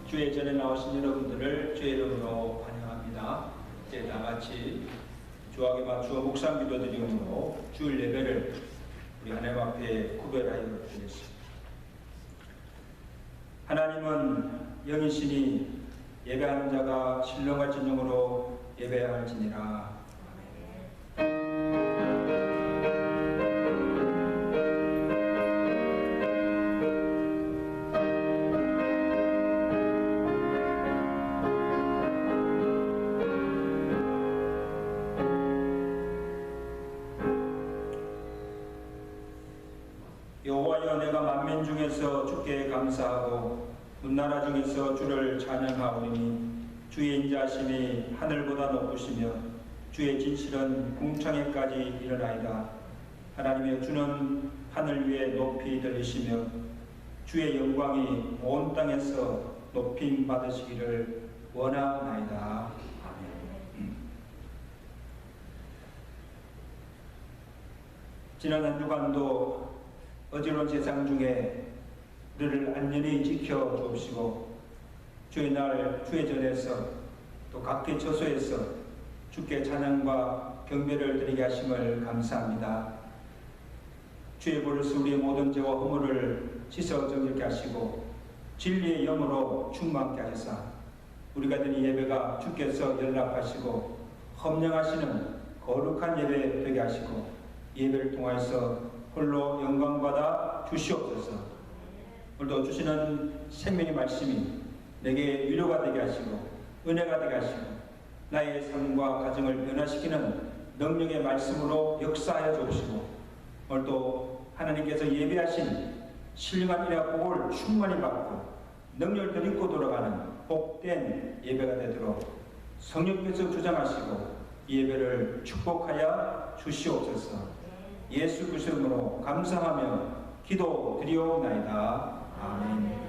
주의 전에 나오신 여러분들을 주의 이름으로 환영합니다. 이제 다같이 주하게 맞추어 묵상 기도 드림으로 주일 예배를 우리 하나님 앞에 구별하여 드리겠습니다. 하나님은 영이시니 예배하는 자가 신령과 진정으로 예배해야 할지니라. 여호와여, 내가 만민 중에서 주께 감사하고 문나라 중에서 주를 찬양하오니 주의 인자하심이 하늘보다 높으시며 주의 진실은 궁창에까지 이르나이다. 하나님의 주는 하늘 위에 높이 들리시며 주의 영광이 온 땅에서 높임 받으시기를 원하나이다. 아멘. 지난 한 주간도 어지러운 세상 중에 우리를 안전히 지켜 주옵시고 주의 날 주의 전에서 또 각기 처소에서 주께 찬양과 경배를 드리게 하심을 감사합니다. 주의 보혈로 우리의 모든 죄와 허물을 씻어 정결케 하시고 진리의 영으로 충만케 하시사 우리가 드린 예배가 주께서 연락하시고 헌명하시는 거룩한 예배 되게 하시고 예배를 통하여서 홀로 영광받아 주시옵소서. 오늘도 주시는 생명의 말씀이 내게 위로가 되게 하시고 은혜가 되게 하시고 나의 삶과 가정을 변화시키는 능력의 말씀으로 역사하여 주시고 오늘도 하나님께서 예배하신 신령한 은혜와 복을 충만히 받고 능력을 더 입고 돌아가는 복된 예배가 되도록 성령께서 주장하시고 예배를 축복하여 주시옵소서. 예수 그리스도 이름으로 감사하며 기도드리옵나이다. 아멘.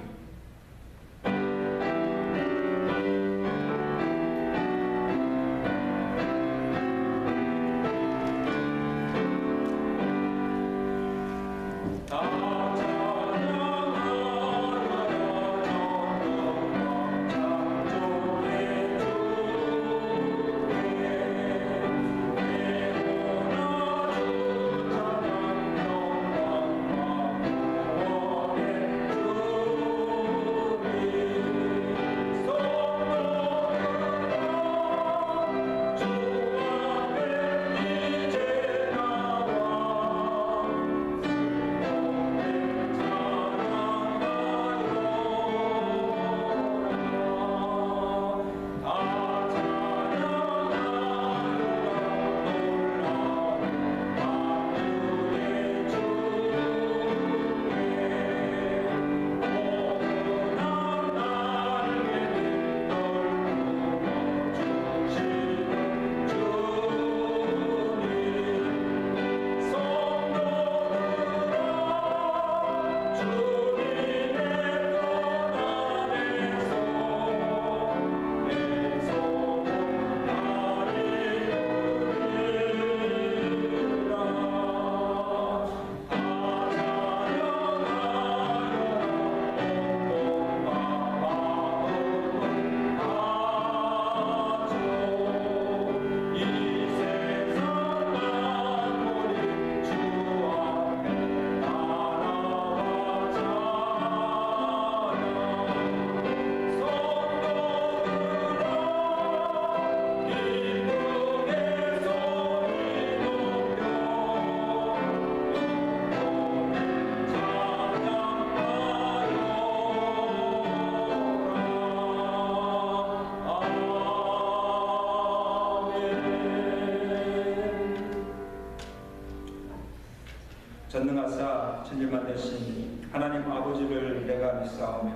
전능하사 천지만 되신 하나님 아버지를 내가 믿사오며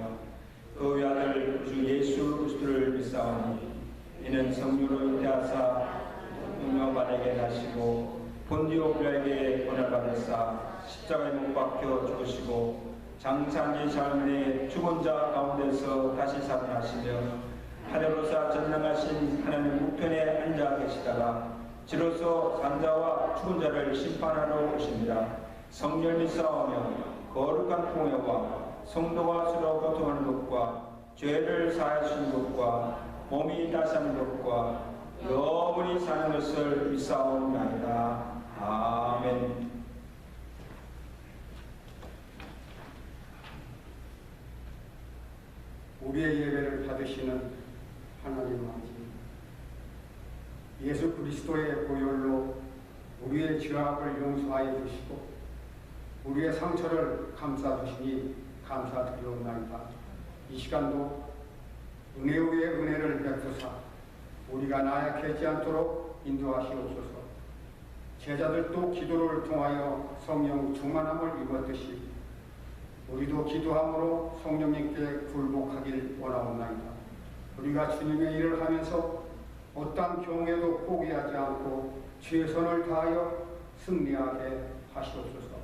그 외아들 주 예수 그리스도를 믿사오니 이는 성령으로 잉태하사 용명반에게 나시고 본디오 빌라에게 권을 받으사 십자가에 못 박혀 죽으시고 장사한 지 사흘 만에 죽은 자 가운데서 다시 살아나시며 하늘로서 전능하신 하나님 우편에 앉아 계시다가 지로서 산자와 죽은 자를 심판하러 오십니다. 성령을 믿사오며 거룩한 공회와 성도가 서로 교통하는 것과 죄를 사하신 것과 몸이 다스린 것과 영원히 사는 것을 믿사옵나이다. 아멘. 우리의 예배를 받으시는 하나님 아버지, 예수 그리스도의 보혈로 우리의 죄악을 용서하여 주시고 우리의 상처를 감싸 주시니 감사드리옵나이다. 이 시간도 은혜 위에 은혜를 베푸사 우리가 나약해지지 않도록 인도하시옵소서. 제자들도 기도를 통하여 성령 충만함을 입었듯이 우리도 기도함으로 성령님께 굴복하길 원하옵나이다. 우리가 주님의 일을 하면서 어떠한 경우에도 포기하지 않고 최선을 다하여 승리하게 하시옵소서.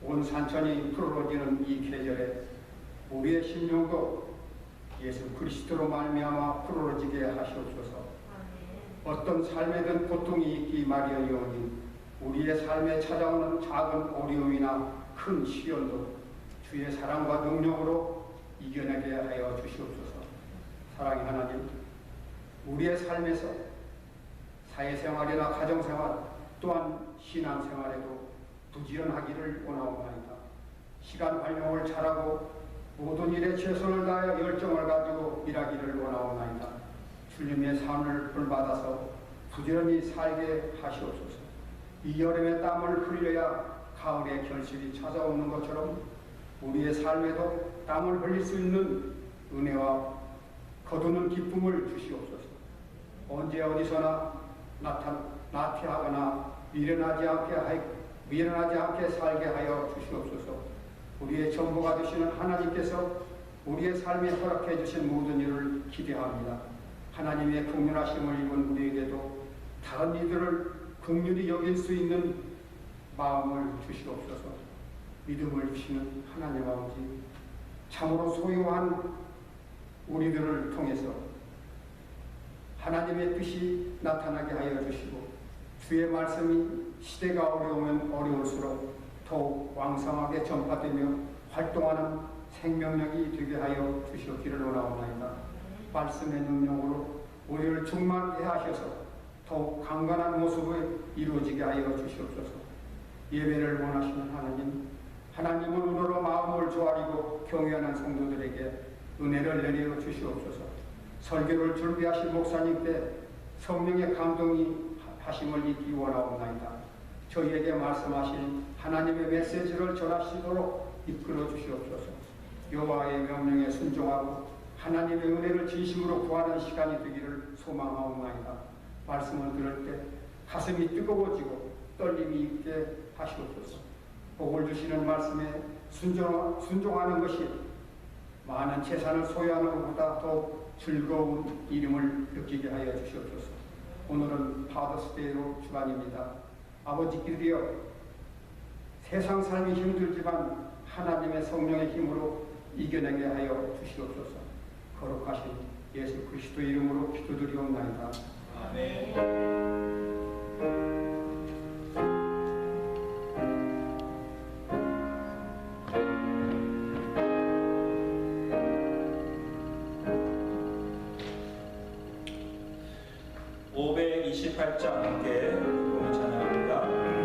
온 산천이 푸르러지는 이 계절에 우리의 심령도 예수 그리스도로 말미암아 푸르러지게 하시옵소서. 어떤 삶에든 고통이 있기 마련이오니 우리의 삶에 찾아오는 작은 어려움이나 큰 시련도 주의 사랑과 능력으로 이겨내게 하여 주시옵소서. 사랑의 하나님, 우리의 삶에서 사회생활이나 가정생활 또한 신앙생활에도 부지런하기를 원하옵나이다. 시간 활용을 잘하고 모든 일에 최선을 다하여 열정을 가지고 일하기를 원하옵나이다. 주님의 삶을 본받아서 부지런히 살게 하시옵소서. 이 여름에 땀을 흘려야 가을의 결실이 찾아오는 것처럼 우리의 삶에도 땀을 흘릴 수 있는 은혜와 거두는 기쁨을 주시옵소서. 언제 어디서나 나태하거나 미련하지 않게 살게 하여 주시옵소서. 우리의 전부가 되시는 하나님께서 우리의 삶에 허락해 주신 모든 일을 기대합니다. 하나님의 긍휼하심을 입은 우리에게도 다른 이들을 긍휼히 여길 수 있는 마음을 주시옵소서. 믿음을 주시는 하나님 아버지, 참으로 소유한 우리들을 통해서 하나님의 뜻이 나타나게 하여 주시고 주의 말씀이 시대가 어려우면 어려울수록 더욱 왕성하게 전파되며 활동하는 생명력이 되게 하여 주시기를 원하옵나이다. 말씀의 능력으로 우리를 충만케 하셔서 더욱 강건한 모습을 이루어지게 하여 주시옵소서. 예배를 원하시는 하나님, 하나님은 우리로 마음을 조아리고 경외하는 성도들에게 은혜를 내려 주시옵소서. 설교를 준비하신 목사님께 성령의 감동이 하심을 잊기 원하옵나이다. 저희에게 말씀하신 하나님의 메시지를 전하시도록 이끌어 주시옵소서. 여호와의 명령에 순종하고 하나님의 은혜를 진심으로 구하는 시간이 되기를 소망하옵나이다. 말씀을 들을 때 가슴이 뜨거워지고 떨림이 있게 하시옵소서. 복을 주시는 말씀에 순종하는 것이 많은 재산을 소유하는 것보다 더 즐거운 이름을 느끼게 하여 주시옵소서. 오늘은 파더스데이로 주간입니다. 아버지께서여, 세상 삶이 힘들지만 하나님의 성령의 힘으로 이겨내게 하여 주시옵소서. 거룩하신 예수 그리스도의 이름으로 기도드리옵나이다. 아멘. 528장 함께 찬양합니다. 우리를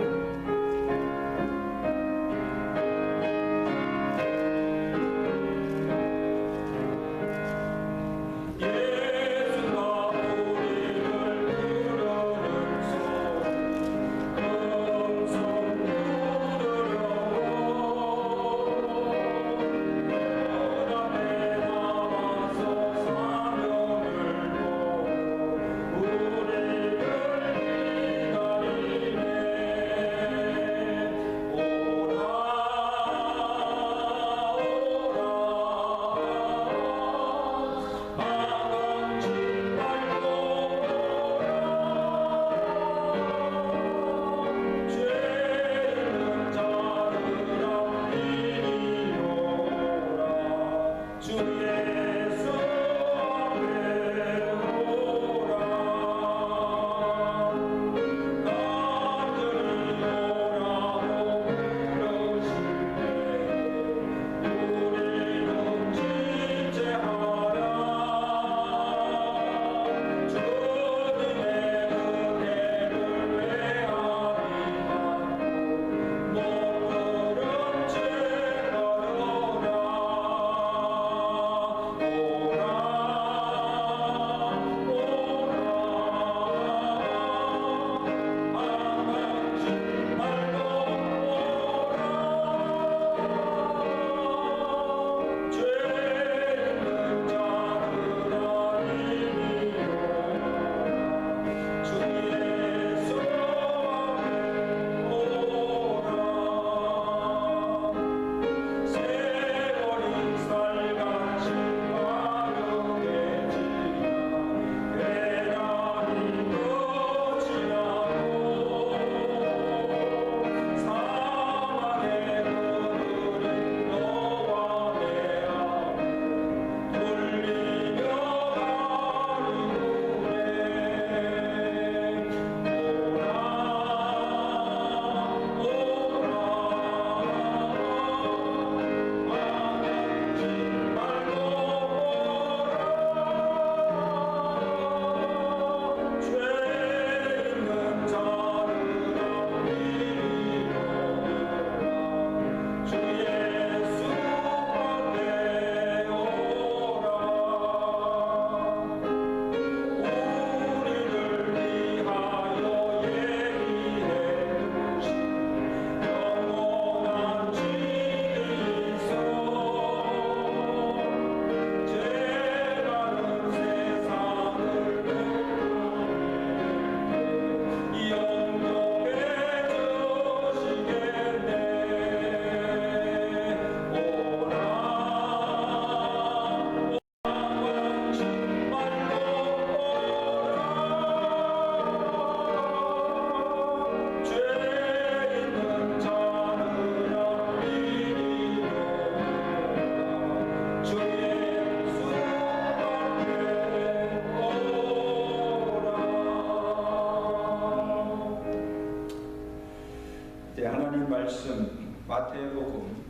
마태복음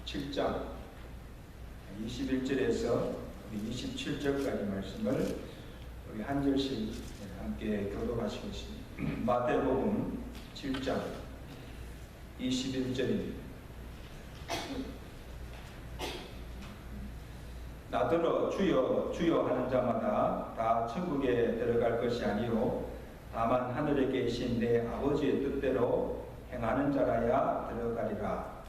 7장 21절에서 27절까지 말씀을 우리 한 절씩 함께 교독하시겠습니다. 마태복음 7장 21절입니다. 나더러 주여 주여 하는 자마다 다 천국에 들어갈 것이 아니요 다만 하늘에 계신 내 아버지의 뜻대로 행하는 자라야 들어가리라.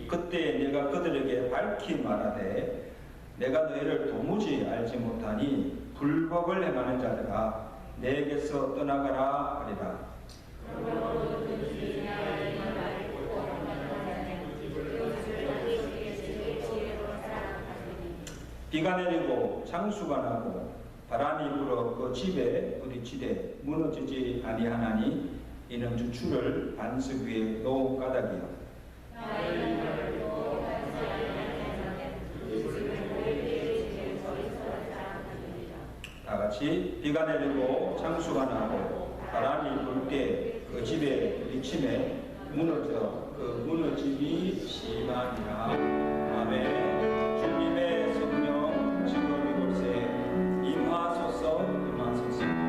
그때 내가 그들에게 밝히 말하되 내가 너희를 도무지 알지 못하니 불법을 행하는 자들아 내게서 떠나가라 하리라. 비가 내리고 창수가 나고 바람이 불어 그 집에 부딪히되 무너지지 아니하나니 이는 주추를 반석 위에 놓은 까닭이요. 다같이 비가 내리고 창수가 나고 바람이 불 때 그 집에 부딪힘에 무너져 그 무너짐이 심하니라. 아멘. 주님의 성령 지금 이곳에 임하소서 임하소서.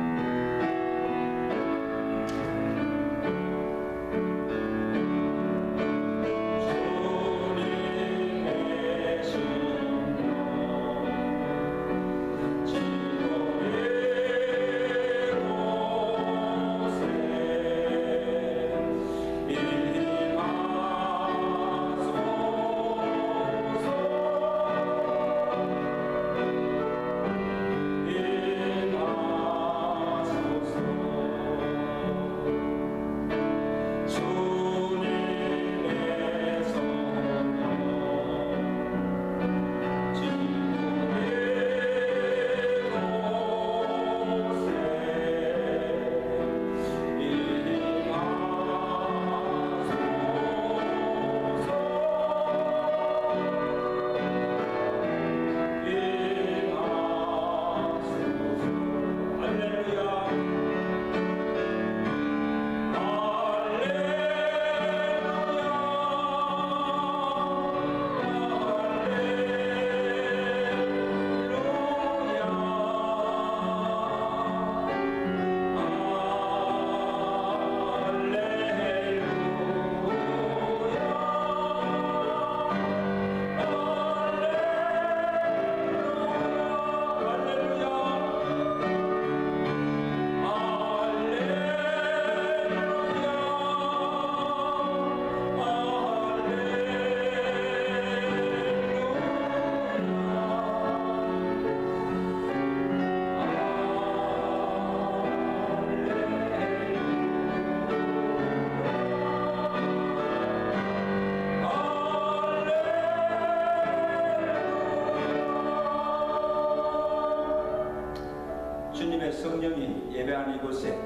성령이 예배하는 이곳에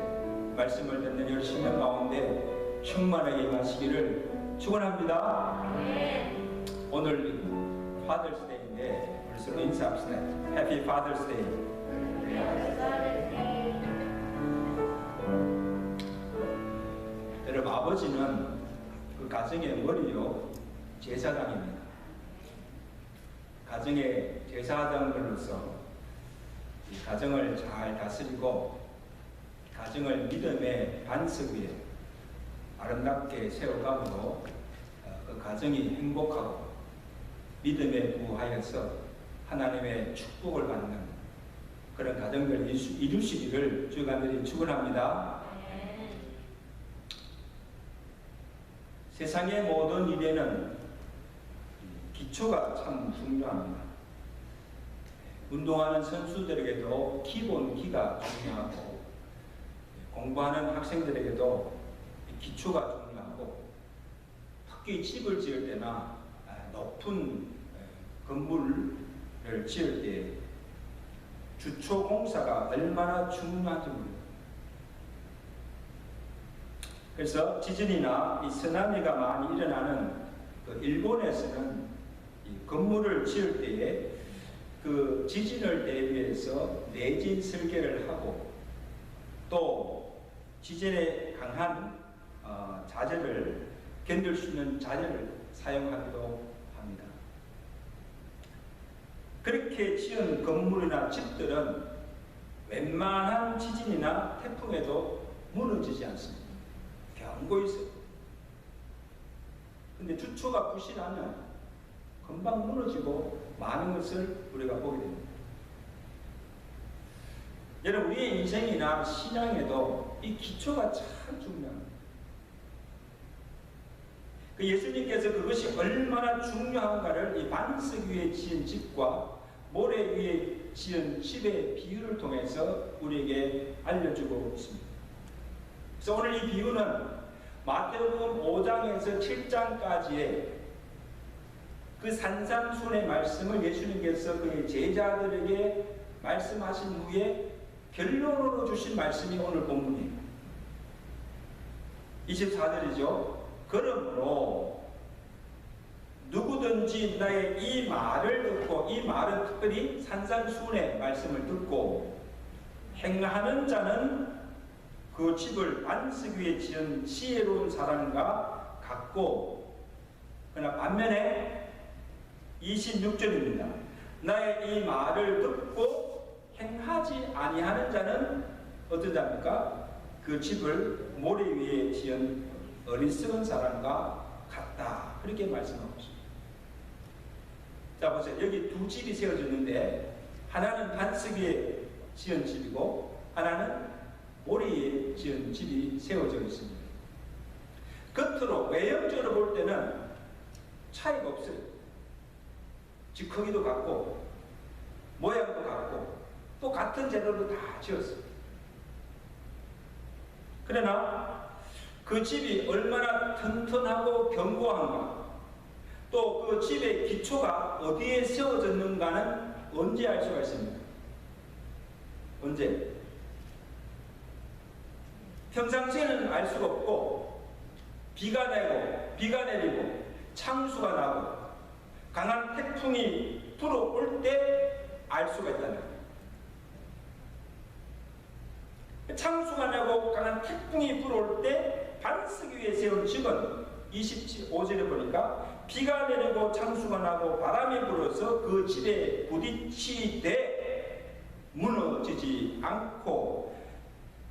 말씀을 듣는 10명 가운데 충만하게 임하시기를 축원합니다. 오늘 Father's Day인데 우리 서로 인사합시다. Happy Father's Day. 여러분, 아버지는 그 가정의 머리요 제사장입니다. 가정의 제사장으로서 이 가정을 잘 다스리고 가정을 믿음의 반석 위에 아름답게 세워감으로 그 가정이 행복하고 믿음에 부하여서 하나님의 축복을 받는 그런 가정을 이루시기를 주가 간절히 축원합니다. 세상의 모든 일에는 기초가 참 중요합니다. 운동하는 선수들에게도 기본기가 중요하고 공부하는 학생들에게도 기초가 중요하고 특히 집을 지을 때나 높은 건물을 지을 때 주초 공사가 얼마나 중요한지 모릅니다. 그래서 지진이나 이 쓰나미가 많이 일어나는 그 일본에서는 이 건물을 지을 때에 그 지진을 대비해서 내진 설계를 하고 또 지진에 강한 자재를 견딜 수 있는 자재를 사용하기도 합니다. 그렇게 지은 건물이나 집들은 웬만한 지진이나 태풍에도 무너지지 않습니다. 견고히 있어요. 근데 주초가 부실하면 금방 무너지고 많은 것을 우리가 보게 됩니다. 여러분, 우리의 인생이나 신앙에도 이 기초가 참 중요합니다. 그 예수님께서 그것이 얼마나 중요한가를 이 반석 위에 지은 집과 모래 위에 지은 집의 비유를 통해서 우리에게 알려주고 있습니다. 그래서 오늘 이 비유는 마태복음 5장에서 7장까지의 그 산상순의 말씀을 예수님께서 그의 제자들에게 말씀하신 후에 결론으로 주신 말씀이 오늘 본문이에요. 24절이죠. 그러므로 누구든지 나의 이 말을 듣고, 이 말은 특별히 산상순의 말씀을 듣고 행하는 자는 그 집을 반석 위에 지은 지혜로운 사람과 같고, 그러나 반면에 26절입니다. 나의 이 말을 듣고 행하지 아니하는 자는 어떤 자입니까? 그 집을 모래 위에 지은 어리석은 사람과 같다. 그렇게 말씀하고 있습니다. 자, 보세요. 여기 두 집이 세워졌는데 하나는 반석 위에 지은 집이고 하나는 모래 위에 지은 집이 세워져 있습니다. 겉으로 외형적으로 볼 때는 차이가 없어요. 집 크기도 같고 모양도 같고 또 같은 재료로 다 지었어요. 그러나 그 집이 얼마나 튼튼하고 견고한가, 또 그 집의 기초가 어디에 세워졌는가는 언제 알 수가 있습니까? 언제? 평상시에는 알 수가 없고, 비가 내리고 창수가 나고 강한 태풍이 불어올 때 알 수가 있다는 거예요. 창수가 나고 강한 태풍이 불어올 때 반석 위에 세운 집은 25절에 보니까 비가 내리고 창수가 나고 바람이 불어서 그 집에 부딪히되 무너지지 않고,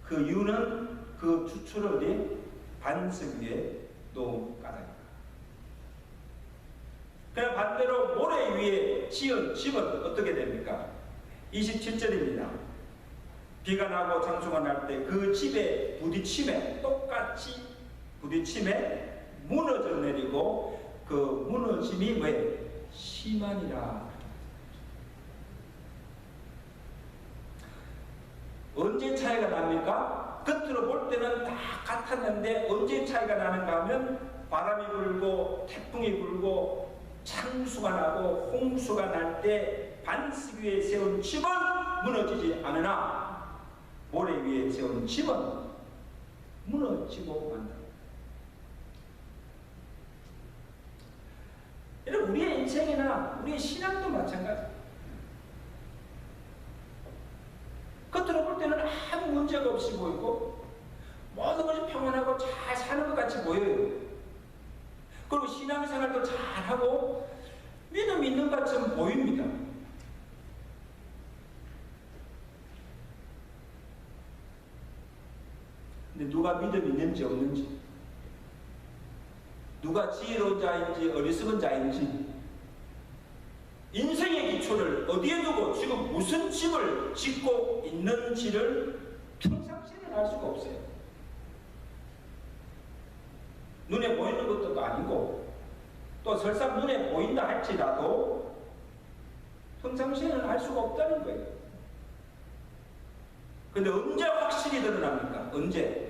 그 이유는 그 주초를 어디? 반석 위에 놓은 까닭입니다. 그럼 반대로 모래 위에 지은 집은 어떻게 됩니까? 27절입니다. 비가 나고 창수가 날 때 그 집에 부딪힘에, 똑같이 부딪힘에 무너져 내리고 그 무너짐이 왜? 심하니라. 언제 차이가 납니까? 겉으로 볼 때는 다 같았는데 언제 차이가 나는가 하면 바람이 불고 태풍이 불고 창수가 나고 홍수가 날 때 반석 위에 세운 집은 무너지지 않으나 모래 위에 세운 집은 무너지고 만다. 여러분, 우리의 인생이나 우리의 신앙도 마찬가지. 겉으로 볼 때는 아무 문제가 없이 보이고 모든 것이 평안하고 잘 사는 것 같이 보여요. 그리고 신앙생활도 잘하고 믿음 있는 것처럼 보입니다. 근데 누가 믿음 있는지 없는지, 누가 지혜로운 자인지 어리석은 자인지, 인생의 기초를 어디에 두고 지금 무슨 집을 짓고 있는지를 평상시에는 알 수가 없어요. 눈에 보이는 것도 아니고, 또 설사 눈에 보인다 할지라도 평상시에는 알 수가 없다는 거예요. 근데 언제 확실히 드러납니까? 언제?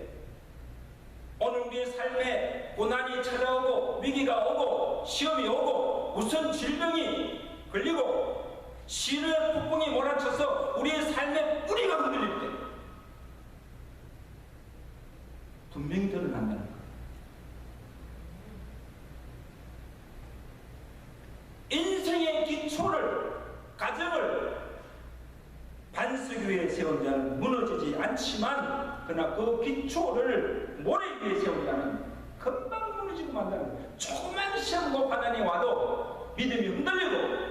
오늘 우리의 삶에 고난이 찾아오고 위기가 오고 시험이 오고 무슨 질병이 걸리고 시련의 폭풍이 몰아쳐서 우리의 삶의 뿌리가 흔들릴 때 분명히 드러난다는 거예요. 기초를, 가정을 반석 위에 세운 자는 무너지지 않지만, 그러나 그 기초를 모래 위에 세운 자는 금방 무너지고 만다는 거예요. 조그만 시험과 환난이 와도 믿음이 흔들리고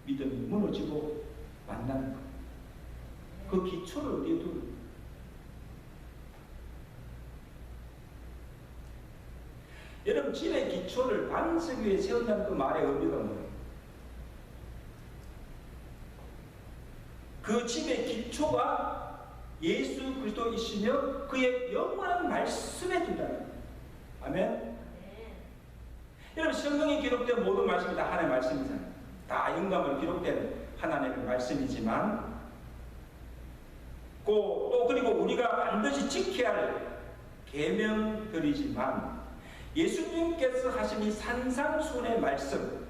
믿음이 무너지고 만다는 거예요. 그 기초를 어디에 두는? 여러분, 집의 기초를 반석 위에 세운다는 그 말의 의미가 뭐예요? 그 집의 기초가 예수 그리스도이시며 그의 영원한 말씀에 둔다는 거예요. 아멘? 여러분, 성경에 기록된 모든 말씀이 다 하나님의 말씀이잖아요. 다 영감으로 기록된 하나님의 말씀이지만, 또 그리고 우리가 반드시 지켜야 할 계명들이지만, 예수님께서 하신 이 산상수훈의 말씀,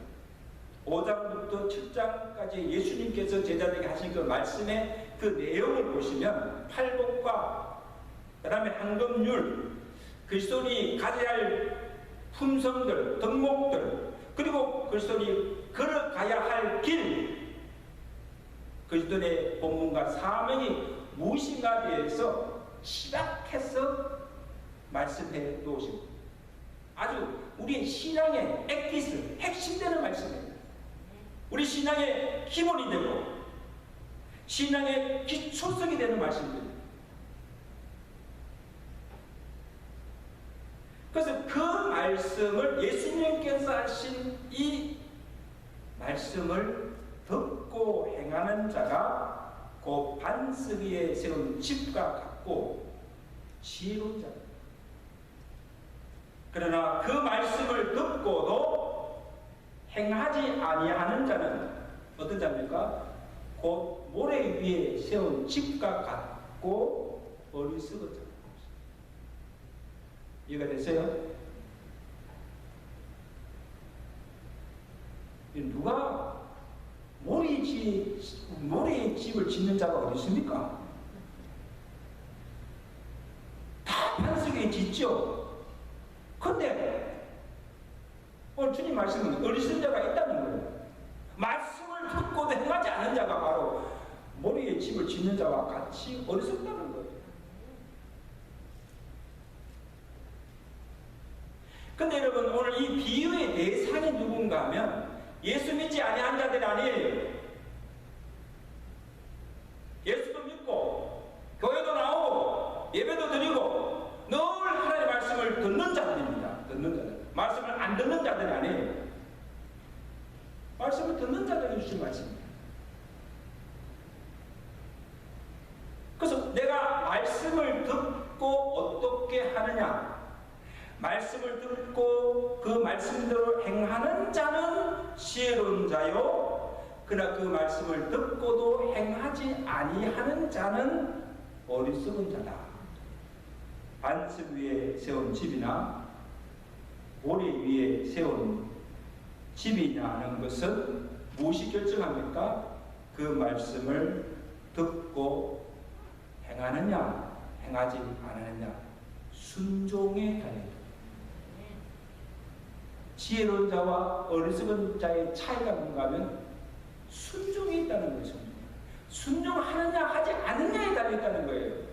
5장부터 7장까지 예수님께서 제자들에게 하신 그 말씀의 그 내용을 보시면, 팔복과 그 다음에 황금률, 그리스도인이 가져야 할 품성들, 덕목들, 그리고 그리스도인이 걸어가야 할 길, 그리스도인의 본문과 사명이 무엇인가에 대해서 시작해서 말씀해 놓으십니다. 아주 우리의 신앙의 엑기스, 핵심되는 말씀입니다. 우리 신앙의 기본이 되고 신앙의 기초석이 되는 말씀입니다. 그래서 그 말씀을, 예수님께서 하신 이 말씀을 듣고 행하는 자가 그 반석 위에 세운 집과 같고 지혜로운 자입니다. 그러나 그 말씀을 듣고도 행하지 아니하는 자는 어떤 자입니까? 곧 모래 위에 세운 집과 같고 어리석은 자입니다. 이해가 되세요? 누가 모래의 집을 짓는 자가 어디 있습니까? 다 반석 위에 짓죠. 근데 오늘 주님 말씀은 어리석은 자가 있다는 거예요. 말씀을 듣고도 행하지 않은 자가 바로 모래의 집을 짓는 자와 같이 어리석다는 거예요. 근데 여러분, 오늘 이 비유의 대상이 누군가 하면 예수 믿지 아니한 자들이 아니에요. 예수도 믿고 교회도 나오고 예배도 드리고 늘 하나님의 말씀을 듣는 자들입니다. 듣는 자들. 말씀을 안 듣는 자들이 아니에요. 말씀을 듣는 자들이 주신 말씀입니다. 그래서 내가 말씀을 듣고 어떻게 하느냐, 말씀을 듣고 그 말씀대로 행하는 자는 지혜로운 자요, 그러나 그 말씀을 듣고도 행하지 아니하는 자는 어리석은 자다. 반석 위에 세운 집이나 모래 위에 세운 집이냐는 것은 무엇이 결정합니까? 그 말씀을 듣고 행하느냐, 행하지 않느냐, 순종에 달려있다. 지혜로운 자와 어리석은 자의 차이가 뭔가 하면 순종이 있다는 거예요. 순종하느냐 하지 않느냐에 달려있다는 거예요.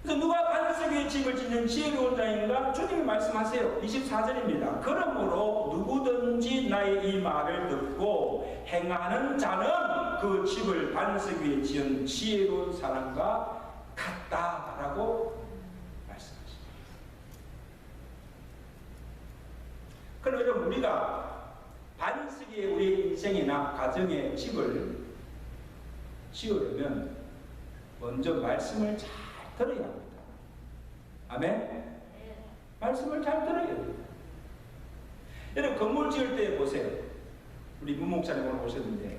그래서 누가 반석 위에 집을 짓는 지혜로운 자인가? 주님이 말씀하세요. 24절입니다. 그러므로 누구든지 나의 이 말을 듣고 행하는 자는 그 집을 반석 위에 지은 지혜로운 사람과 같다라고 말씀하십니다. 그럼 여러분, 우리가 반석 위에 우리 인생이나 가정의 집을 지으려면 먼저 말씀을 잘 들어야 합니다. 아멘? 말씀을 잘 들어야 돼요. 여러분, 건물 지을 때 보세요. 우리 문 목사님 오늘 오셨는데,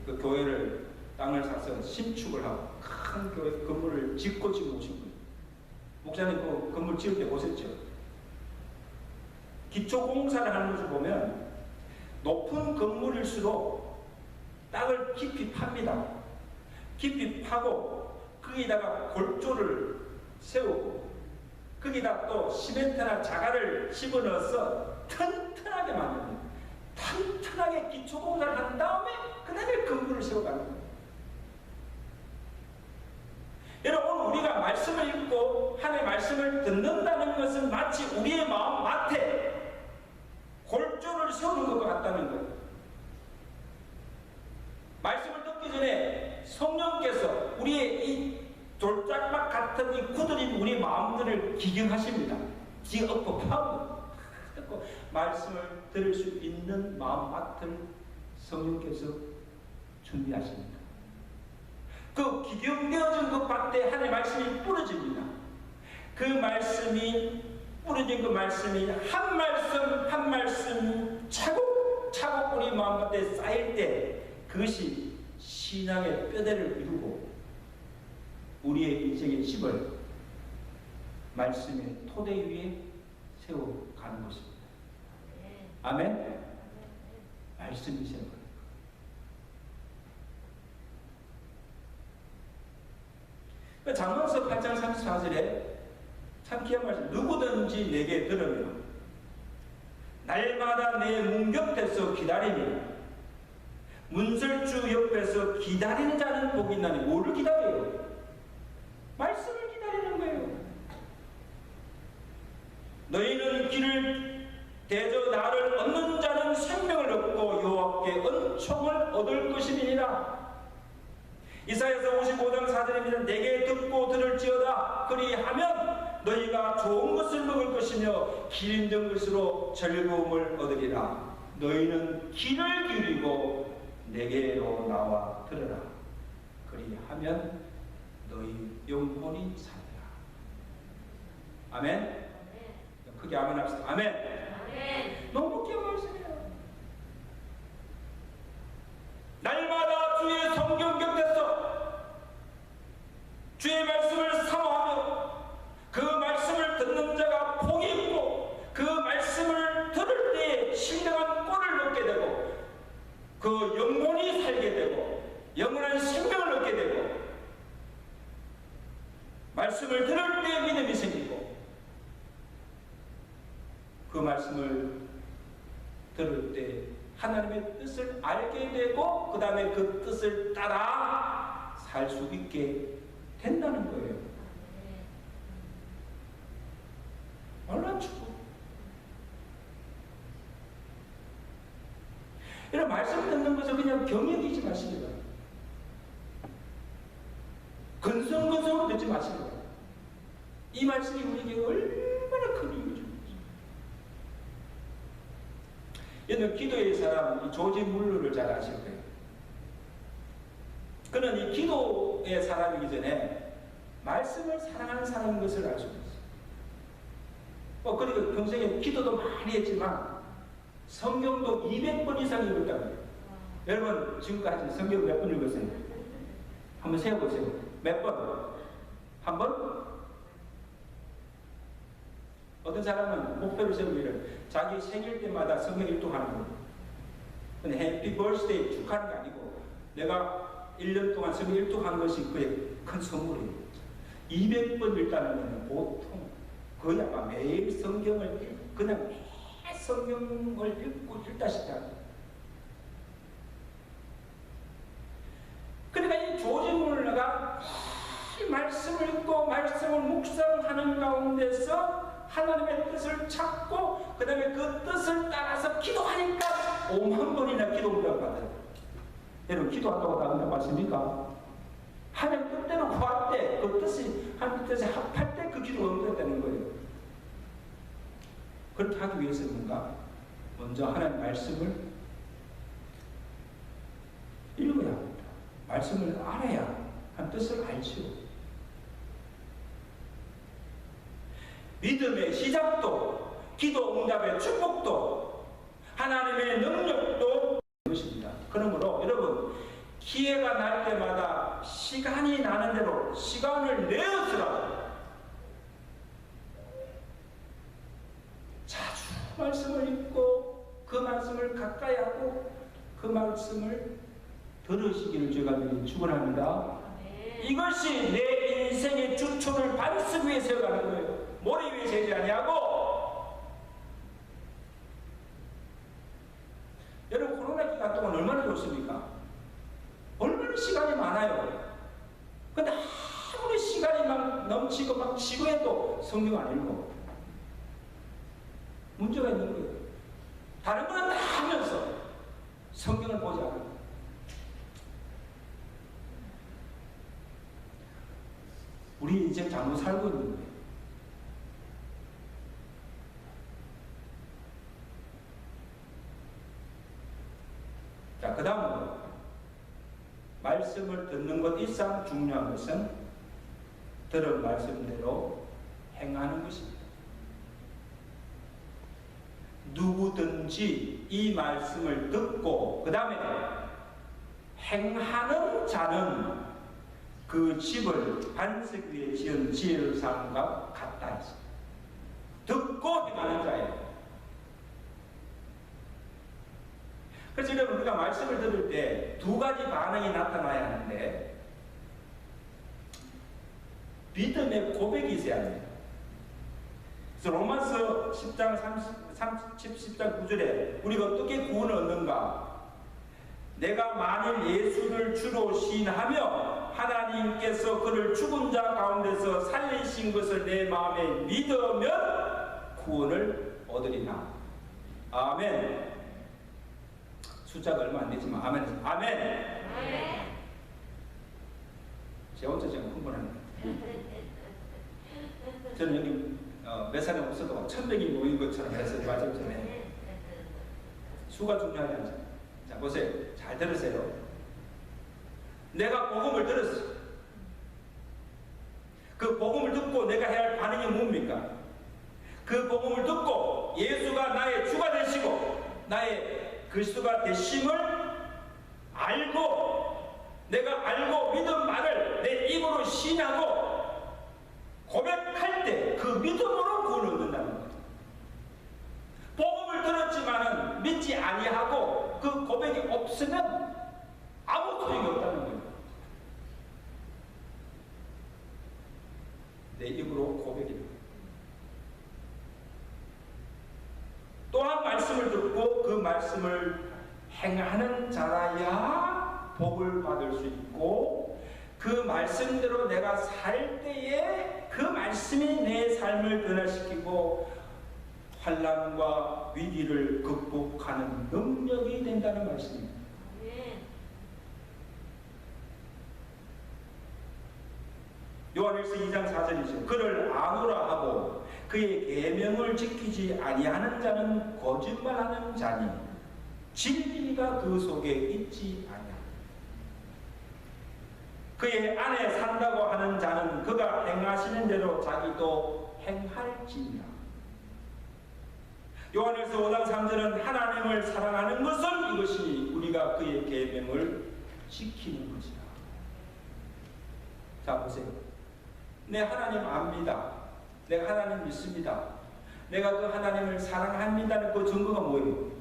그 교회를 땅을 사서 신축을 하고 큰 교회 건물을 짓고 지금 오신 분이에요. 목사님 그 건물 지을 때 보셨죠? 기초 공사를 하는 것을 보면 높은 건물일수록 땅을 깊이 팝니다. 깊이 파고 거기다가 골조를 세우고 거기다 또 시멘트나 자갈을 집어넣어서 튼튼하게 만듭니다. 튼튼하게 기초공사를 한 다음에 그 다음에 건물을 세워가는 거예요. 여러분, 우리가 말씀을 읽고 하나님의 말씀을 듣는다는 것은 마치 우리의 마음 밭에 골조를 세우는 것 같다는 거예요. 말씀을 듣기 전에 성령께서 우리의 이 돌짝막 같은 이 굳어진 우리 마음들을 기경하십니다. 지어엎어 파고 말씀을 들을 수 있는 마음밭을 성령께서 준비하십니다. 그 기경되어진 그 밭에 하나님의 말씀이 뿌려집니다. 그 말씀이 뿌려진 그 말씀이 한 말씀 한 말씀 차곡차곡 우리 마음밭에 쌓일 때 그것이 신앙의 뼈대를 이루고 우리의 인생의 집을 말씀의 토대 위에 세워가는 것입니다. 아멘? 말씀이 세워가는 거예요. 잠언서 8장 34절에 참 귀한 말씀, 누구든지 내게 들으며 날마다 내 문 곁에서 기다리며 문설주 옆에서 기다리는 자는 복이 있나니. 뭐를 기다려요? 말씀을 기다리는 거예요. 너희는 길을 대저 나를 얻는 자는 생명을 얻고 여호와께 은총을 얻을 것이니라. 이사야서 55장 4절입니다. 내게 듣고 들을지어다. 그리하면 너희가 좋은 것을 먹을 것이며 길 있는 것으로 즐거움을 얻으리라. 너희는 귀를 기울이고 내게로 나와 들으라. 그리하면 너희 영혼이 살리라. 아멘? 크게 아멘 합시다. 아멘? 아멘. 너무 귀한 말씀이에요. 날마다 주의 성경 곁에서 주의 말씀을 사모하며 그 말씀을 듣는 자가 복이 있고 그 말씀을 들을 때에 신령한 꼴을 얻게 되고 그 영혼이 살게 되고 영원한 생명을 얻게 되고 말씀을 들을 때 믿음이 생기고 그 말씀을 들을 때 하나님의 뜻을 알게 되고 그 다음에 그 뜻을 따라 살 수 있게 된다는 거예요. 얼마나 축복. 이런 말씀 듣는 것을 그냥 경역이지 마시기 바랍니다. 근성근성으로 듣지 마시기 바랍니다. 이 말씀이 우리에게 얼마나 큰 의미를 줍니다. 여러분, 기도의 사람 조지 물러를 잘 아실 거예요. 그는 이 기도의 사람이기 전에 말씀을 사랑하는 사람인 것을 알 수 있어요. 그리고 평생에 기도도 많이 했지만 성경도 200번 이상 읽었다고 해요. 여러분, 지금까지 성경 몇 번 읽었어요? 한번 세어보세요. 몇 번? 한 번? 어떤 사람은 목표를 세우기를 자기 생일 때마다 성경 일독하는 거예요. 근데 해피 버스데이 축하하는 게 아니고 내가 1년 동안 성경 일독한 것이 그의 큰 선물이에요. 200번 읽다는 것은 보통 거의 아마 매일 성경을 그냥 매일 성경을 읽고 읽다시피 합니다. 그러니까 이 조지 물러가 이 말씀을 읽고 말씀을 묵상하는 가운데서 하나님의 뜻을 찾고 그 다음에 그 뜻을 따라서 기도하니까 5만 번이나 기도 응답 받아요. 여러분, 기도한다고 다 응답 받습니까? 하나님 뜻대로 구할 때 그 뜻이 하나님 뜻에 합할 때 그 기도가 응답되는 거예요. 그렇게 하기 위해서는 뭔가 먼저 하나님 말씀을 읽어야 합니다. 말씀을 알아야 한 뜻을 알죠. 믿음의 시작도 기도 응답의 축복도 하나님의 능력도 것입니다. 그러므로 여러분, 기회가 날 때마다 시간이 나는 대로 시간을 내어서라도 자주 말씀을 읽고 그 말씀을 가까이 하고 그 말씀을 들으시기를 제가 축원합니다. 이것이 내 인생의 주초를 반석 위에 세워가는 거예요. 모래 위에 고백이 되지 아니하고. 여러분, 코로나 기간 동안 얼마나 좋습니까? 얼마나 시간이 많아요. 근데 아무리 시간이 막 넘치고 막 지루해도 성경 안 읽고. 문제가 있는 거예요. 다른 거는 다 하면서 성경을 보지 않아요. 우리 인생 잘못 살고 있는 거예요. 자, 그 다음으로 말씀을 듣는 것 일상 중요한 것은 들은 말씀대로 행하는 것입니다. 누구든지 이 말씀을 듣고 그 다음에 행하는 자는 그 집을 반석 위에 지은 지혜로운 사람과 같다 했습니다. 듣고 행하는 자예요. 그래서 여러분, 우리가 말씀을 들을 때 두 가지 반응이 나타나야 하는데, 믿음의 고백이 있어야 합니다. 그래서 로마서 10장 10장 9절에 우리가 어떻게 구원을 얻는가? 내가 만일 예수를 주로 시인하며 하나님께서 그를 죽은 자 가운데서 살리신 것을 내 마음에 믿으면 구원을 얻으리나. 아멘. 숫자가 얼마 안 되지만 아멘. 아멘. 제 혼자 지금 흥분합니다. 저는 여기 몇 사람이 없어도 1,100이 모인 것처럼 해서 맞을 전에 수가 중요하지 않죠. 자, 보세요. 잘 들으세요. 내가 복음을 들었어. 그 복음을 듣고 내가 해야 할 반응이 뭡니까? 그 복음을 듣고 예수가 나의 주가 되시고 나의 그리스도가 되심을 알고, 내가 알고 믿은 말을 내 입으로 신하고 고백할 때 그 믿음으로 구원을 얻는다는 거예요. 복음을 들었지만은 믿지 아니하고 그 고백이 없으면 아무 소용이 없다는 거예요. 내 입으로 고백이. 또한 말씀을 듣고 그 말씀을 행하는 자라야 복을 받을 수 있고, 그 말씀대로 내가 살 때에 그 말씀이 내 삶을 변화시키고 환난과 위기를 극복하는 능력이 된다는 말씀입니다. 요한일서 2장 4절이죠. 그를 아노라 하고 그의 계명을 지키지 아니하는 자는 거짓말하는 자니 진리가 그 속에 있지 아니하니. 그의 안에 산다고 하는 자는 그가 행하시는 대로 자기도 행할지니라. 요한일서 5장 3절은 하나님을 사랑하는 것은 이것이 우리가 그의 계명을 지키는 것이다. 자, 보세요. 내 하나님 압니다. 내가 하나님 믿습니다. 내가 그 하나님을 사랑합니다는 그 증거가 뭐예요?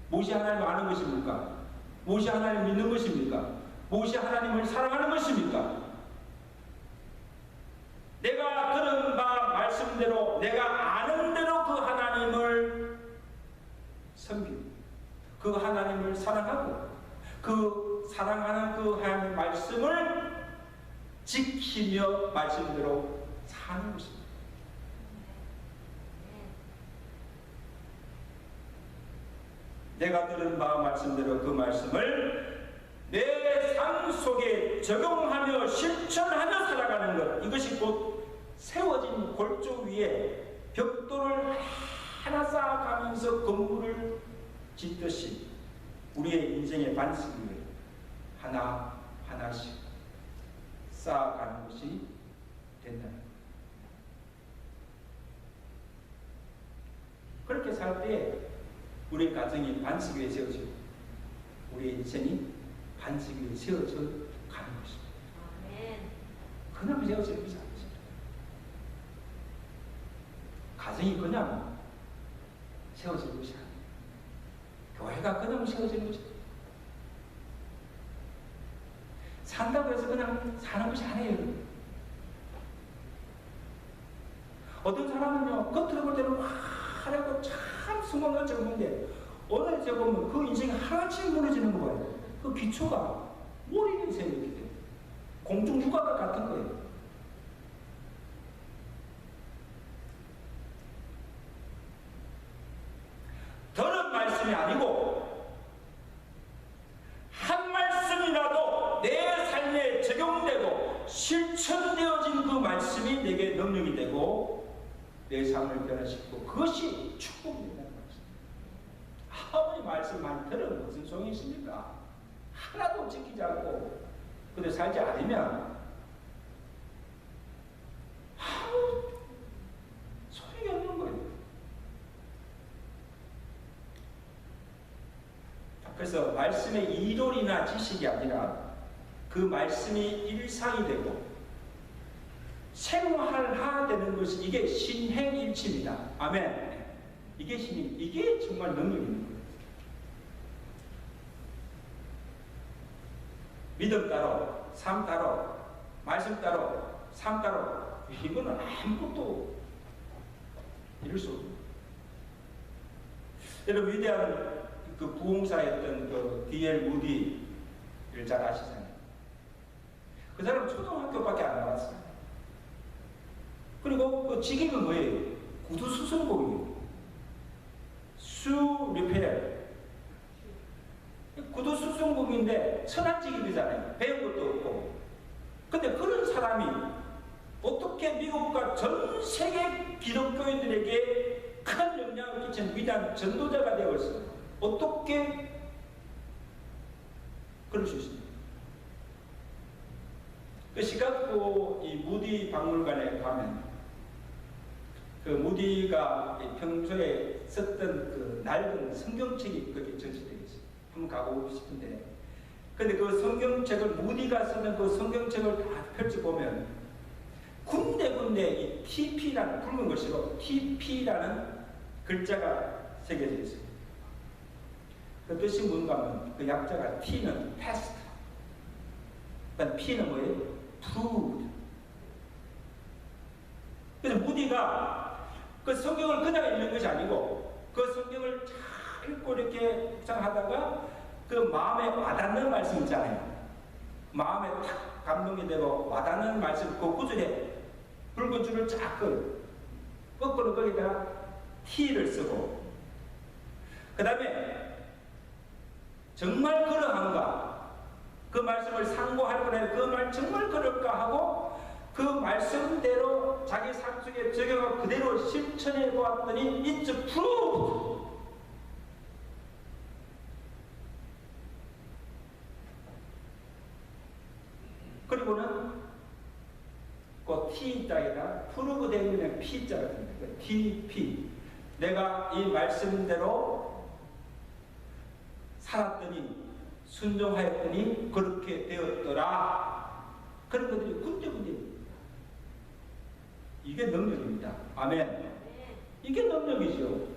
무엇이 하나님을 아는 것입니까? 무엇이 하나님을 믿는 것입니까? 무엇이 하나님을 사랑하는 것입니까? 내가 들은 바 말씀대로 내가 아는 대로 그 하나님을 섬기고 그 하나님을 사랑하고 그 사랑하는 그 하나님의 말씀을 지키며 말씀대로 사는 것입니다. 내가 들은 바 말씀대로 그 말씀을 내 삶 속에 적용하며 실천하며 살아가는 것, 이것이 곧 세워진 골조 위에 벽돌을 하나 쌓아가면서 건물을 짓듯이 우리의 인생의 반석 위에 하나하나씩 쌓아가는 것이 된다는 것. 그렇게 살 때 우리의 가정이 반석 위에 세워지고 우리의 인생이 반석 위에 세워져 가는 것입니다. 그냥 세워지는 것이 아니죠. 가정이 그냥 세워지는 것이 아니에요. 교회가 그냥 세워지는 것이 아니에요. 산다고 해서 그냥 사는 것이 아니에요. 어떤 사람은요, 겉으로 볼 때는 화려하고 참 성공을 적는데 오늘 보면 그 인생이 하나씩 무너지는 거예요. 그 기초가 모르는 셈이 이렇게 돼요. 공중유가가 같은 거예요. 들은 말씀이 아니고 한 말씀이라도 내 삶에 적용되고 실천되어진 그 말씀이 내게 능력이 되고 내 삶을 변화시키고 그것이 축복입니다. 아무리 말씀만 들으면 무슨 소용이 있습니까? 하나도 지키지 않고 그대로 살지 않으면 아무 소용이 없는 거예요. 그래서 말씀의 이론이나 지식이 아니라 그 말씀이 일상이 되고 생활화되는 것이 이게 신행일치입니다. 아멘. 이게 이게 정말 능력이 있는 거예요. 믿음 따로, 삶 따로, 말씀 따로, 삶 따로, 이거는 아무것도 이룰 수 없어요. 여러분 위대한 그 부흥사였던 그 D.L. 무디를 잘 아시잖아요. 그 사람은 초등학교밖에 안 나왔어요. 그리고 그 직업은 뭐예요? 구두 수선공이에요. 수 리페어. 구두 수선공인데 천한직업이잖아요. 배운 것도 없고. 근데 그런 사람이 어떻게 미국과 전 세계 기독교인들에게 큰 영향을 끼친 위대한 전도자가 되었어요? 어떻게 그럴 수 있습니까? 그 시카고 이 무디 박물관에 가면 그 무디가 평소에 썼던 그 낡은 성경책이 거기 전시되어 있어요. 한번 가보고 싶은데, 근데 그 성경책을 무디가 쓰는 그 성경책을 다 펼쳐보면 군데군데 이 TP라는 붉은 글씨로 TP라는 글자가 새겨져 있어요. 그 뜻이 뭔가 하면 그 약자가 T는 past, 그다음 P는 뭐예요? proved. 그래서 무디가 그 성경을 그냥 읽는 것이 아니고 그 성경을 잘 읽고 이렇게 묵상하다가 그 마음에 와닿는 말씀 있잖아요. 마음에 탁 감동이 되고 와닿는 말씀, 그 구절에 붉은 줄을 쫙 거꾸로 거기다가 T를 쓰고, 그 다음에 정말 그러한가, 그 말씀을 상고할 뻔해 그 말 정말 그럴까 하고 그 말씀대로 자기 삶 속에 적용하고 그대로 실천해 보았더니 it's proved. 그리고는 그 T자에다 프로브 되어 있는 P자가 됩니다. TP. 내가 이 말씀대로 살았더니, 순종하였더니 그렇게 되었더라. 그런 것들이 군데군데입니다. 이게 능력입니다. 아멘. 이게 능력이죠.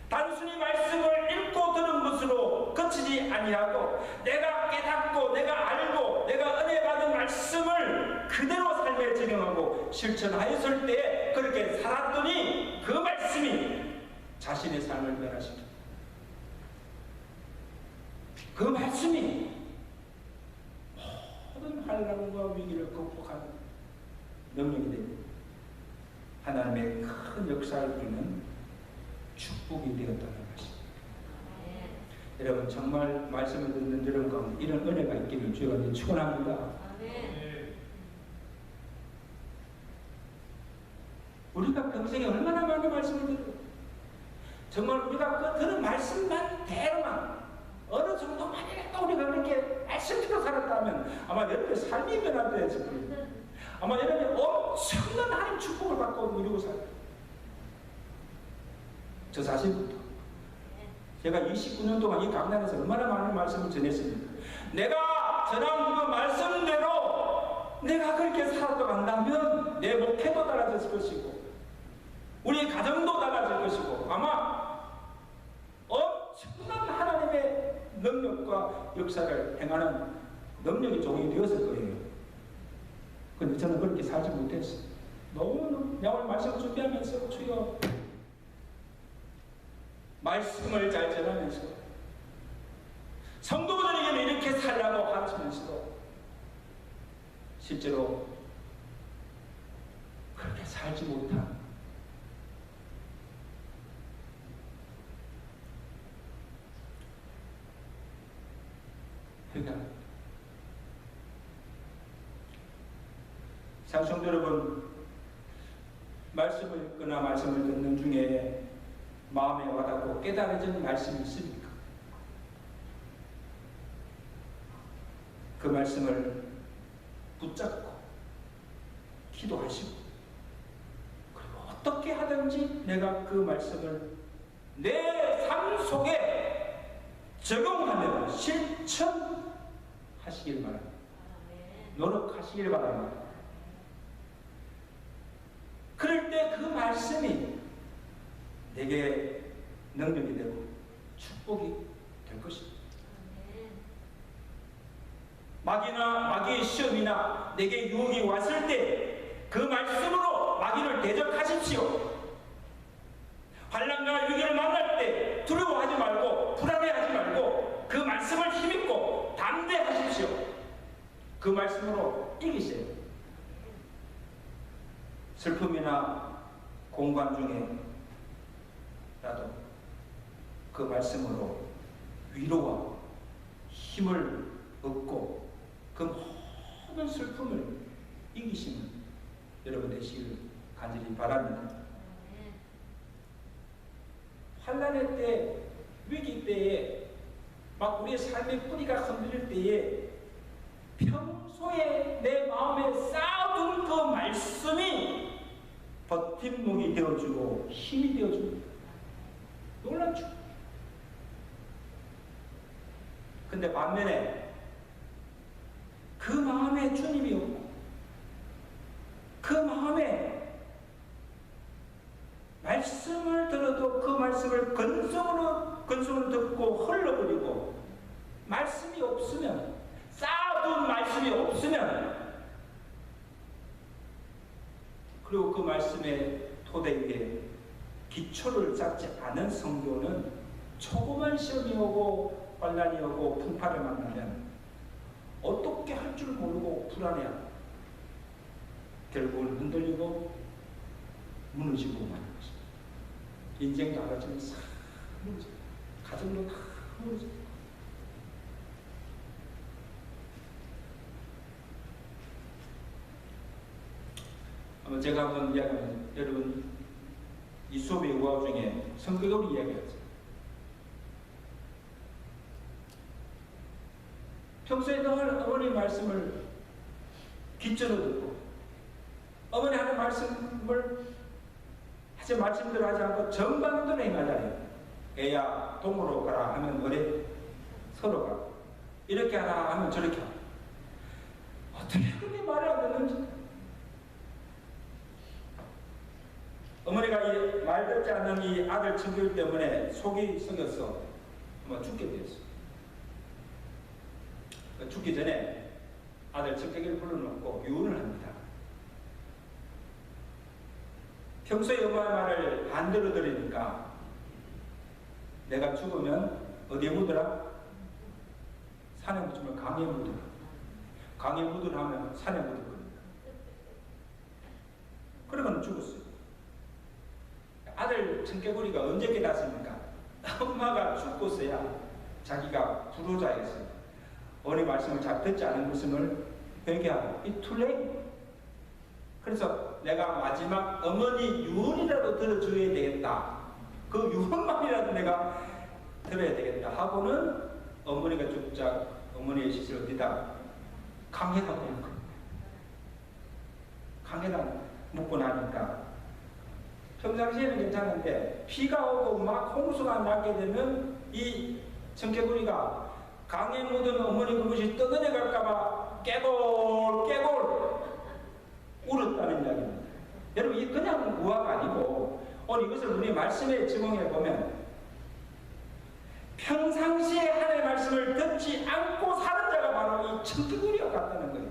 단순히 말씀을 읽고 들은 것으로 그치지 아니하고 내가 깨닫고 내가 알고 내가 은혜 받은 말씀을 그대로 삶에 적용하고 실천하였을 때 그렇게 살았더니 그 말씀이 자신의 삶을 변화시킵니다. 그 말씀이 모든 환난과 위기를 극복하는 능력이 됩니다. 하나님의 큰 역사를 이루는 축복이 되었다는 것입니다. 여러분 정말 말씀을 듣는 여러분 가운데 이런 은혜가 있기를 주여 축원합니다. 우리가 평생에 얼마나 많은 말씀을 들어요. 정말 우리가 그 들은 말씀만 대로만 어느 정도만이라도 우리가 그렇게 말씀대로 살았다면 아마 여러분의 삶이 변화되었을 겁니다. 아마 여러분이 엄청난 하나님 축복을 받고 누리고 살아요. 저 자신부터. 제가 29년 동안 이 강단에서 얼마나 많은 말씀을 전했습니까? 내가 전한 그 말씀대로 내가 그렇게 살았다고 한다면 내 목회도 달라졌을 것이고 우리 가정도 달라질 것이고 아마 엄청난 하나님의 능력과 역사를 행하는 능력이 종이 되었을 거예요. 근데 저는 그렇게 살지 못했어요. 너무너무 오늘 말씀을 준비하면서 주여 말씀을 잘 전하면서 성도들에게는 이렇게 살라고 하면서도 실제로 그렇게 살지 못한 회개합니다. 상성도 여러분, 말씀을 읽거나 말씀을 듣는 중에 마음에 와닿고 깨달아진 말씀이 있습니까? 그 말씀을 붙잡고 기도하시고 그리고 어떻게 하든지 내가 그 말씀을 내 삶 속에 적용하며 실천하시길 바랍니다. 노력하시길 바랍니다. 그럴 때 그 말씀이 내게 능력이 되고 축복이 될 것입니다. 마귀의 시험이나 내게 유혹이 왔을 때 그 말씀으로 마귀를 대적하십시오. 환난과 위기를 만날 때 두려워하지 말고 불안해하지 말고 그 말씀을 힘입고 담대하십시오. 그 말씀으로 이기세요. 슬픔이나 공간 중에라도 그 말씀으로 위로와 힘을 얻고 그 모든 슬픔을 이기시는 여러분 되시길 간절히 바랍니다. 환난의 때, 위기 때에 막 우리의 삶의 뿌리가 흔들릴 때에 평소에 내 마음에 쌓아둔 그 말씀이 버팀목이 되어주고 힘이 되어줍니다. 놀랍죠? 근데 반면에 그 마음에 주님이 없고 그 마음에 말씀을 들어도 그 말씀을 근성으로 듣고 흘러버리고 말씀이 없으면 쌓아둔 말씀이 없으면 그리고 그 말씀의 토대 위에 기초를 쌓지 않은 성도는 조그만 시험이 오고 환난이 오고 풍파를 만나면 어떻게 할 줄 모르고 불안해하고 결국은 흔들리고 무너지고 마는 것입니다. 인생도 알아주면 싹 무너지고 가정도 다 무너지고 아마 제가 한번 이야기하면 여러분 이 수업의 우화 중에 성격으로 이야기하죠. 평소에 늘 어머니 말씀을 기초로 듣고 어머니 하는 말씀을 하지 말씀대로 하지 않고 정반대로 행하잖아요. 애야 동으로 가라 하면 어디 서로 가고 이렇게 하라 하면 저렇게 하고 어떻게 그렇게 말을 안 듣는지 어머니가 이 말 듣지 않는 이 아들 친구 때문에 속이 썩어서 아마 죽게 되었어요. 죽기 전에 아들 친구를 불러놓고 유언을 합니다. 평소에 엄마의 말을 반대로 들으니까 내가 죽으면 어디에 묻어라? 산에 묻으면 강에 묻어라. 강에 묻으라면 산에 묻을 겁니다. 그러고는 죽었어요. 아들 청개구리가 언제 깨닫습니까? 엄마가 죽고서야 자기가 불효자였어요. 어머니 말씀을 잘 듣지 않은 것을 회개하고 이 툴레이. 그래서 내가 마지막 어머니 유언이라도 들어줘야 되겠다. 그 유언만이라도 내가 들어야 되겠다 하고는 어머니가 죽자 어머니의 시신을 어디다 강에다 묻는 겁니다. 강에다 묻고 나니까 평상시에는 괜찮은데 비가 오고 막 홍수가 나게 되면 이 청개구리가 강에 묻은 어머니 그것이 떠내려갈까봐 깨골 울었다는 이야기입니다. 여러분 이 그냥 우화가 아니고 오늘 이것을 우리 말씀에 적용해 보면 평상시에 하나님의 말씀을 듣지 않고 사는 자가 바로 이 청개구리와 같다는 거예요.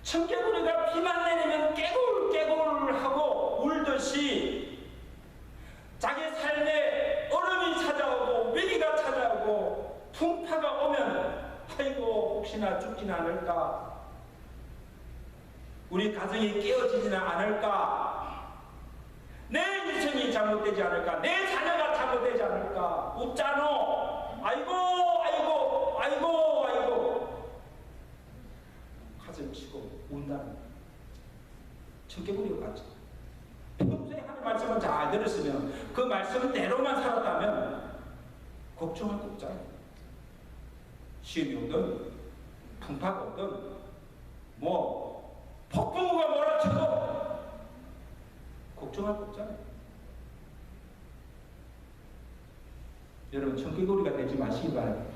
청개구리가 비만 내리면 깨굴깨굴하고 울듯이 자기 삶에 얼음이 찾아오고 위기가 찾아오고 풍파가 오면 아이고 혹시나 죽지는 않을까, 우리 가정이 깨어지지는 않을까, 내 인생이 잘못되지 않을까, 내 자녀가 잘못되지 않을까, 웃잖아. 아이고 아이고 아이고 아이고 가슴 치고 운다는 청개구리와 같이 평소에 하는 말씀을 잘 들었으면, 그 말씀대로만 살았다면 걱정할 거 없잖아요. 시험이 오든 풍파가 오든 뭐 폭풍우가 몰아쳐도 걱정할 거 없잖아요. 여러분 청개구리가 되지 마시기 바랍니다.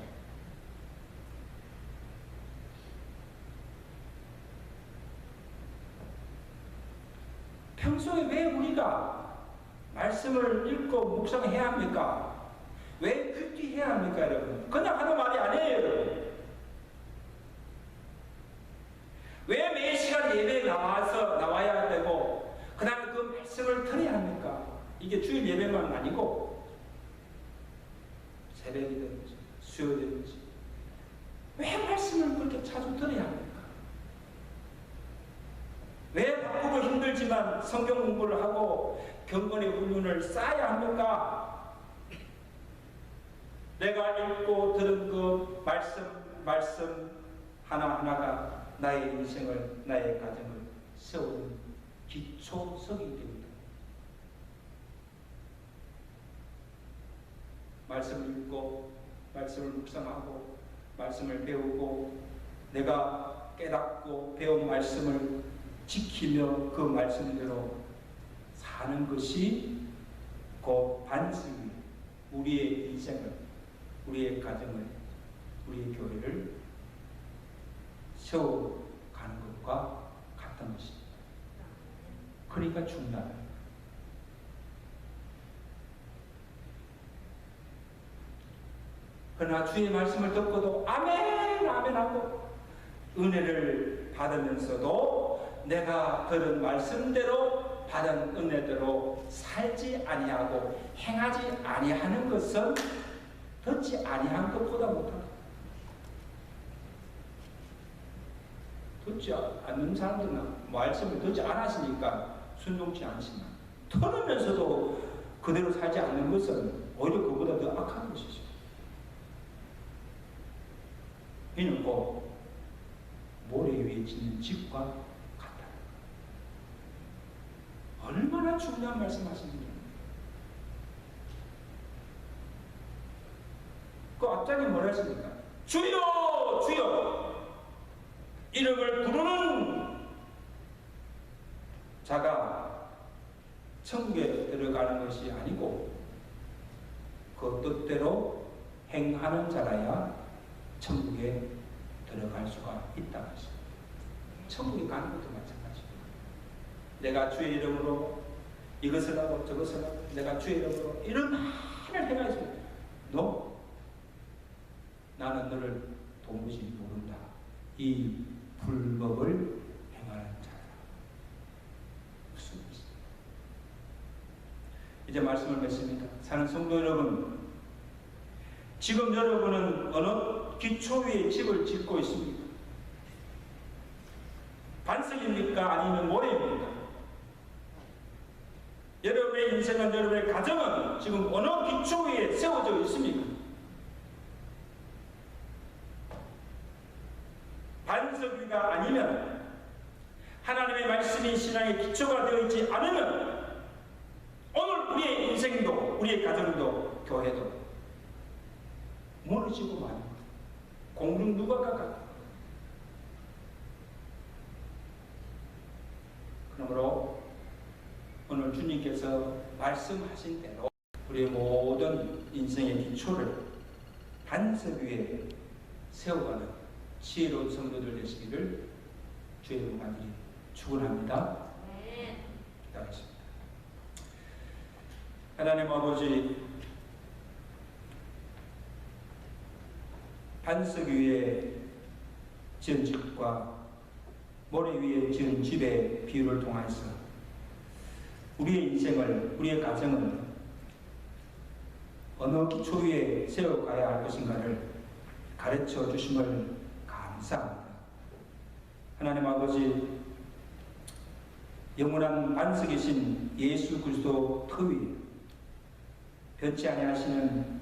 평소에 왜 우리가 말씀을 읽고 묵상해야 합니까? 왜 큐티해야 합니까, 여러분? 그냥 하는 말이 아니에요, 여러분. 왜 매 시간 예배에 나와야 되고, 그 다음에 그 말씀을 들어야 합니까? 이게 주일 예배만 아니고, 새벽이든지, 수요일이든지, 왜 말씀을 그렇게 자주 들어야 합니까? 왜 바쁘고 힘들지만 성경 공부를 하고 경건의 훈련을 쌓아야 합니까? 내가 읽고 들은 그 말씀 하나하나가 나의 인생을, 나의 가정을 세우는 기초석이기 때문에 말씀을 읽고 말씀을 묵상하고 말씀을 배우고 내가 깨닫고 배운 말씀을 지키며 그 말씀대로 사는 것이 그 반석이 우리의 인생을, 우리의 가정을, 우리의 교회를 세워가는 것과 같은 것입니다. 그러니까 중요하다. 그러나 주의 말씀을 듣고도 아멘 아멘 하고 은혜를 받으면서도 내가 들은 말씀대로 받은 은혜대로 살지 아니하고 행하지 아니하는 것은 듣지 아니한 것보다 못하다. 듣지 않는 사람들은 말씀을 듣지 않았으니까 순종치 않지만 들으면서도 그대로 살지 않는 것은 오히려 그보다 더 악한 것이죠. 이는 꼭 모래 위에 짓는 집과 같다. 얼마나 중요한 말씀하십니까? 그 앞장에 뭐라 했습니까? 주여 주여 이름을 부르는 자가 천국에 들어가는 것이 아니고 그 뜻대로 행하는 자라야 천국에 들어갈 수가 있다는 것입니다. 천국에 가는 것도 마찬가지입니다. 내가 주의 이름으로 이것을 하고 저것을 하고 내가 주의 이름으로 이런 말을 행하였습니다. 너 나는 너를 도무지 모른다. 이 불법을 행하는 자다. 무슨 뜻이냐? 이제 말씀을 맺습니다. 사는 성도 여러분, 지금 여러분은 어느 기초 위에 집을 짓고 있습니까? 반석입니까? 아니면 모래입니까? 여러분의 인생은, 여러분의 가정은 지금 어느 기초 위에 세워져 있습니까? 반석 위가 아니면, 하나님의 말씀이 신앙의 기초가 되어 있지 않으면 오늘 우리의 인생도, 우리의 가정도, 교회도 무너지고 마는 거예요. 공중 누가 깎아? 그러므로 오늘 주님께서 말씀하신 대로 우리의 모든 인생의 기초를 반석 위에 세워가는 지혜로운 성도들 되시기를 주의 이름으로 간절히 축원합니다. 기도하겠습니다. 하나님 아버지, 반석 위에 지은 집과 모래 위에 지은 집의 비유를 통해서 우리의 인생을, 우리의 가정을 어느 기초 위에 세워가야 할 것인가를 가르쳐 주심을 감사합니다. 하나님 아버지, 영원한 반석이신 예수 그리스도 터 위에 변치 아니하시는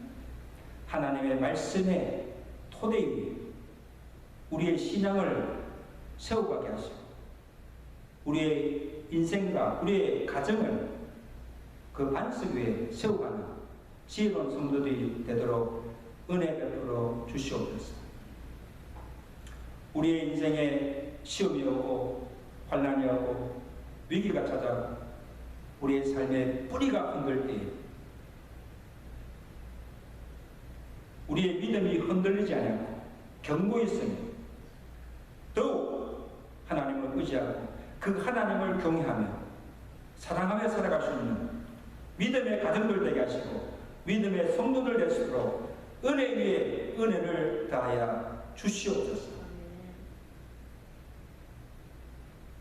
하나님의 말씀의 토대 위에 우리의 신앙을 세워가게 하시고 우리의 인생과 우리의 가정을 그 반석 위에 세워가는 지혜로운 성도들이 되도록 은혜 베풀어 주시옵소서. 우리의 인생에 시험이 오고 환난이 오고 위기가 찾아 우리의 삶의 뿌리가 흔들 때에 우리의 믿음이 흔들리지 않고 견고히 있으며 더욱 하나님을 의지하고 그 하나님을 경외하며 사랑하며 살아갈 수 있는 믿음의 가정들 되게 하시고 믿음의 성도들 될 수 있도록 은혜 위에 은혜를 다하여 주시옵소서.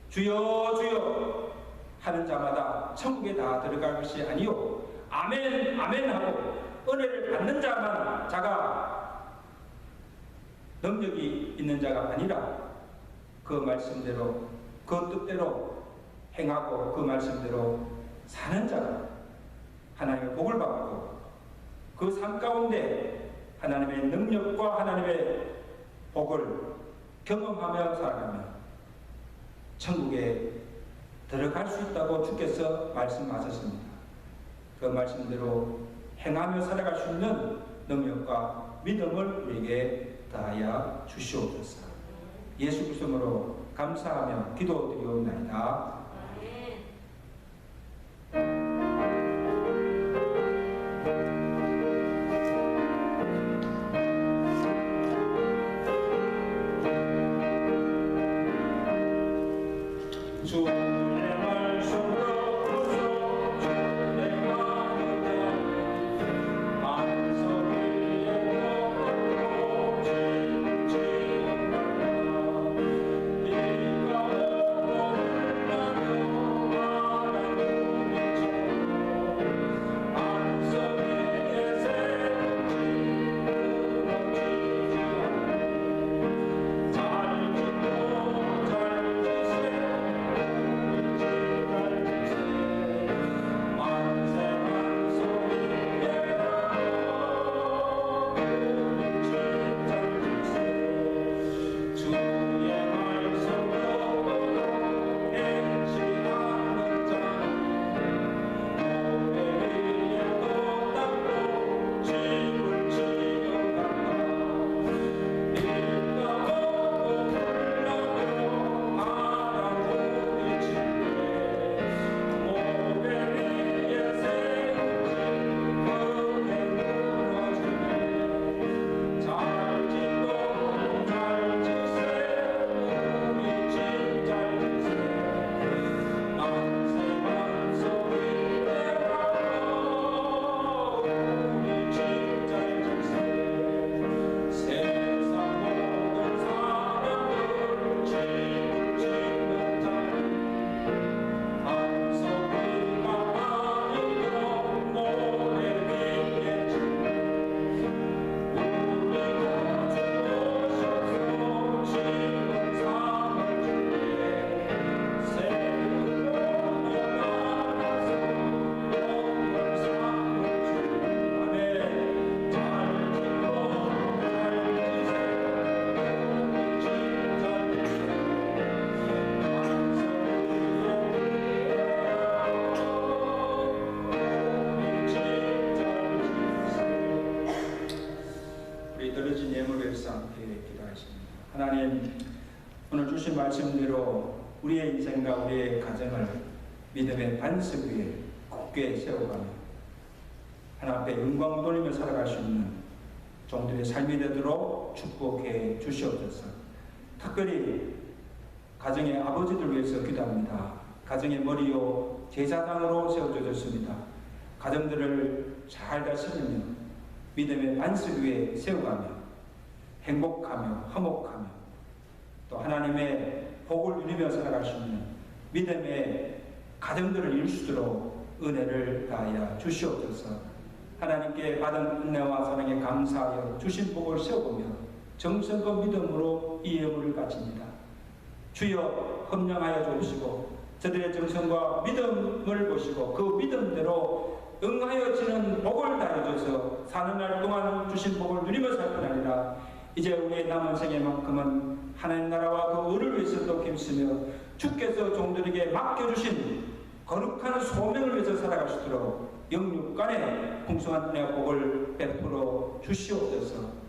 주여 주여 하는 자마다 천국에 다 들어갈 것이 아니요 아멘 아멘 하고 은혜를 받는 자가 능력이 있는 자가 아니라 그 말씀대로 그 뜻대로 행하고 그 말씀대로 사는 자가 하나님의 복을 받고 그 삶 가운데 하나님의 능력과 하나님의 복을 경험하며 살아가며 천국에 들어갈 수 있다고 주께서 말씀하셨습니다. 그 말씀대로 행하며 살아갈 수 있는 능력과 믿음을 우리에게 다하여 주시옵소서. 예수 그리스도로 감사하며 기도드리옵나이다. 하나님, 오늘 주신 말씀대로 우리의 인생과 우리의 가정을 믿음의 반석 위에 굳게 세워가며 하나님 앞에 영광 돌리며 살아갈 수 있는 종들의 삶이 되도록 축복해 주시옵소서. 특별히 가정의 아버지들 위해서 기도합니다. 가정의 머리요 제사장으로 세워졌습니다. 가정들을 잘 다스리며 믿음의 반석 위에 세워가며 행복하며 화목하며 또 하나님의 복을 누리며 살아갈 수 있는 믿음의 가정들을 이룰 수 있도록 은혜를 다하여 주시옵소서. 하나님께 받은 은혜와 사랑에 감사하여 주신 복을 세워보며 정성과 믿음으로 이 예물을 바칩니다. 주여 헌명하여 주시고 저들의 정성과 믿음을 보시고 그 믿음대로 응하여 지는 복을 다해줘서 사는 날 동안 주신 복을 누리며 살 뿐 아니라 이제 우리의 남은 생애만큼은 하나님 나라와 그 의를 위해서도 힘쓰며 주께서 종들에게 맡겨주신 거룩한 소명을 위해서 살아갈 수 있도록 영육간에 풍성한 은혜와 복을 베풀어 주시옵소서.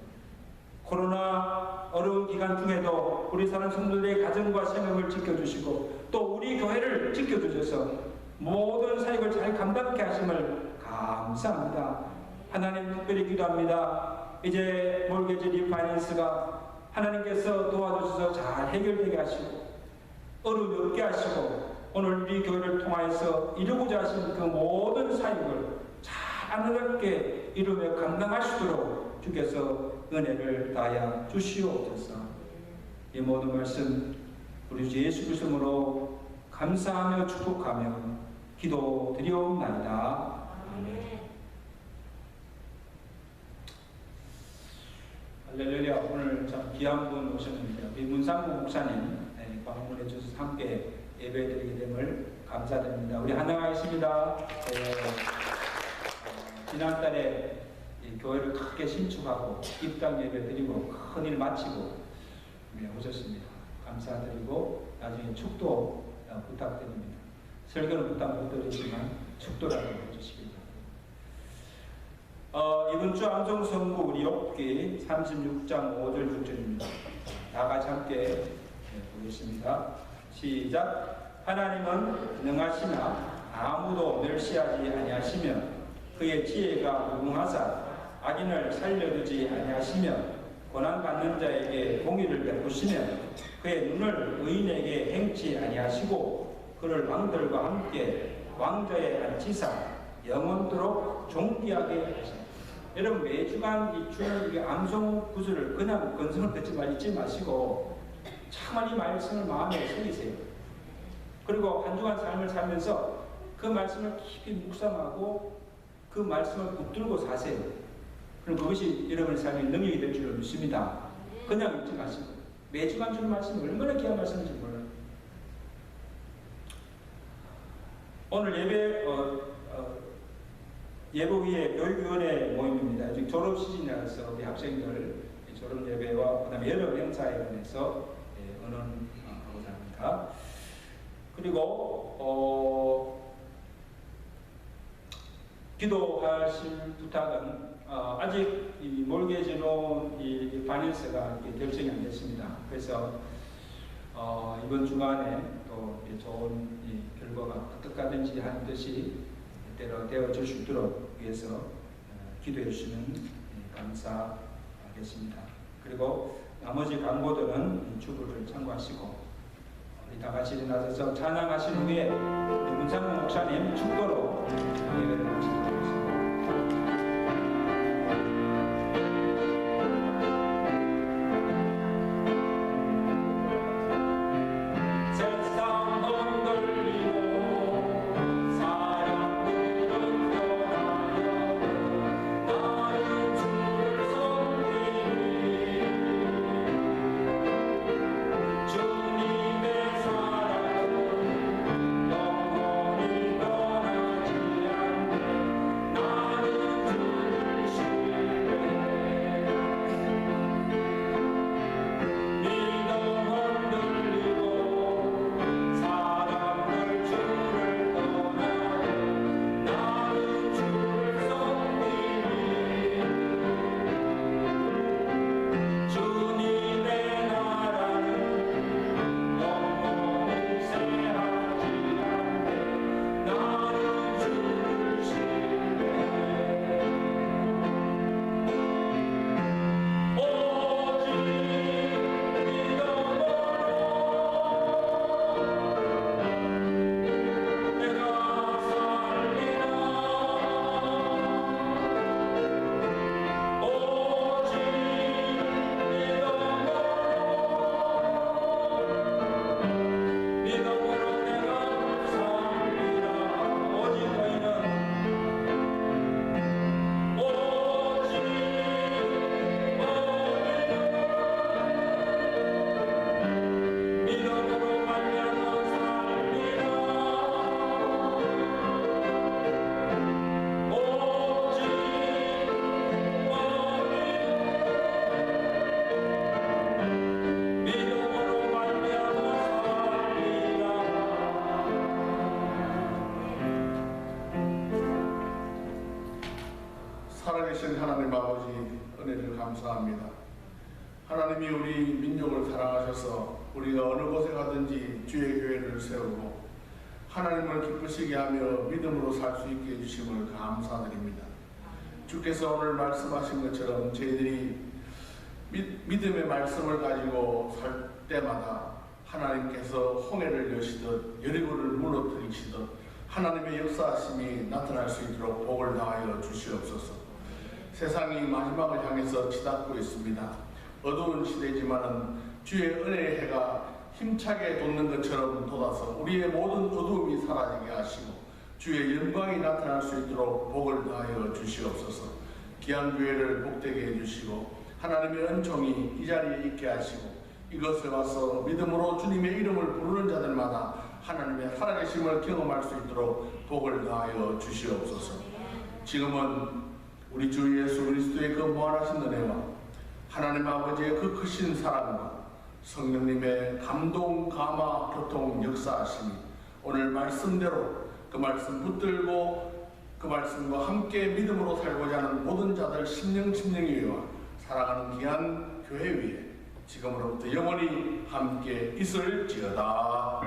코로나 어려운 기간 중에도 우리 사는 성도들의 가정과 생업을 지켜주시고 또 우리 교회를 지켜주셔서 모든 사역을 잘 감당케 하심을 감사합니다. 하나님 특별히 기도합니다. 이제 몰개지 리파이낸스가 하나님께서 도와주셔서 잘 해결되게 하시고 어려움이 없게 하시고 오늘 우리 교회를 통하여서 이루고자 하신 그 모든 사역을 잘 아름답게 이루며 감당할 수 있도록 주께서 은혜를 다하여 주시옵소서. 이 모든 말씀 우리 주 예수 그리스도로 감사하며 축복하며 기도드리옵나이다. 아멘. 할렐루야. 오늘 참 귀한 분 오셨는데요. 우리 문상무 목사님 방문해 주셔서 함께 예배드리게 됨을 감사드립니다. 우리 환영하겠습니다. 지난달에 교회를 크게 신축하고 입당 예배드리고 큰일 마치고 오셨습니다. 감사드리고 나중에 축도 부탁드립니다. 설교는 부탁 못 드리지만 축도라도 해주시기 바랍니다. 이번 주 암송 선구 우리 욥기 36장 5절 6절입니다. 다 같이 함께 보겠습니다. 시작. 하나님은 능하시나 아무도 멸시하지 아니하시며 그의 지혜가 무궁하사 악인을 살려두지 아니하시며 고난받는 자에게 공의를 베푸시며 그의 눈을 의인에게 행치 아니하시고 그를 왕들과 함께 왕좌에 앉히사 영원토록 존귀하게 하시니. 여러분 매주간 이 주일 암송 구절을 그냥 건성을 듣지 마시고 참으로 이 말씀을 마음에 새기세요. 그리고 한 주간 삶을 살면서 그 말씀을 깊이 묵상하고 그 말씀을 붙들고 사세요. 그럼 그것이 여러분의 삶의 능력이 될 줄을 믿습니다. 그냥 읽지 마시고 매주간 주는 말씀이 얼마나 귀한 말씀인지 몰라요. 오늘 예보위의 교육위원회 모임입니다. 지금 졸업 시즌이라서 우리 학생들 졸업 예배와 그다음에 여러 행사에 관해서 언언하고자 합니다. 그리고 기도하실 부탁은 아직 이 몰개지론 이 파이낸스가 결정이 안 됐습니다. 그래서 이번 주간에 또 좋은 이 결과가 어떻게든지 하는 듯이 때로 되어줄 수 있도록 위해서 기도해 주시면 감사하겠습니다. 그리고 나머지 강보들은 주부를 참고하시고 우리 다 같이 일어나셔서 찬양하신 후에 문상무 목사님 축도로 예배를 마치도록 하겠습니다. 믿음으로 내가 삽니다. 오직 너희는 믿음으로 말미암아 삽니다. 오직 믿음으로 말미암아 삽니다. 살아계신 하나님 아버지 은혜를 감사합니다. 하나님이 우리 민족을 사랑하셔서 우리가 어느 곳에 가든지 주의 교회를 세우고 하나님을 기쁘시게 하며 믿음으로 살 수 있게 해주심을 감사드립니다. 주께서 오늘 말씀하신 것처럼 저희들이 믿음의 말씀을 가지고 살 때마다 하나님께서 홍해를 여시듯 여리고를 무너뜨리시듯 하나님의 역사하심이 나타날 수 있도록 복을 다하여 주시옵소서. 세상이 마지막을 향해서 치닫고 있습니다. 어두운 시대지만은 주의 은혜의 해가 힘차게 돋는 것처럼 돋아서 우리의 모든 어두움이 사라지게 하시고 주의 영광이 나타날 수 있도록 복을 다하여 주시옵소서. 귀한 교회를 복되게 해주시고 하나님의 은총이 이 자리에 있게 하시고 이것에 와서 믿음으로 주님의 이름을 부르는 자들마다 하나님의 살아계심을 경험할 수 있도록 복을 다하여 주시옵소서. 지금은 우리 주 예수 그리스도의 그 무한하신 은혜와 하나님 아버지의 그 크신 사랑과 성령님의 감동, 감화, 교통, 역사하심이 오늘 말씀대로 그 말씀 붙들고 그 말씀과 함께 믿음으로 살고자 하는 모든 자들 심령위와 사랑하는 귀한 교회 위에 지금으로부터 영원히 함께 있을지어다.